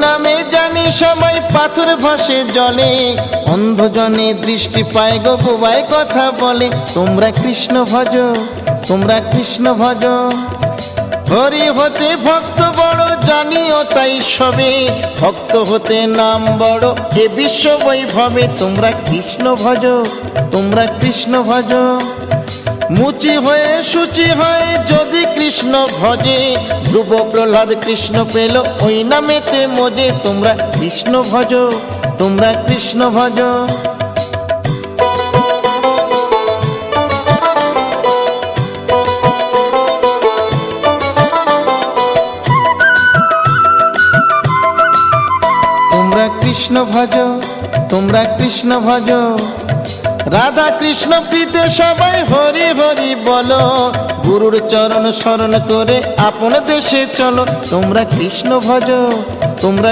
নামে জানি সবাই পাথর ভাসে জলে, অন্ধজনে দৃষ্টি পায় গো বুবাই কথা বলে। তোমরা কৃষ্ণ ভজ, তোমরা কৃষ্ণ ভজ। হরি হতে ভক্ত বড় জানিও তাই সবে, ভক্ত হতে নাম বড় এ বিশ্ব বৈভবে। তোমরা কৃষ্ণ ভজ, তোমরা কৃষ্ণ ভজ। মুচি হয়ে সূচি হয় যদি কৃষ্ণ ভজে, ধ্রুব প্রহ্লাদ কৃষ্ণ পেল ওই নামেতে মজে। তোমরা কৃষ্ণ ভজ, তোমরা কৃষ্ণ ভজ। তোমরা কৃষ্ণ ভজ, তোমরা কৃষ্ণ ভজ। রাধা কৃষ্ণ প্রীতে সবাই হরি হরি বলো, গুরুর চরণ শরণ করে আপন দেশে চলো। তোমরা কৃষ্ণ ভজ, তোমরা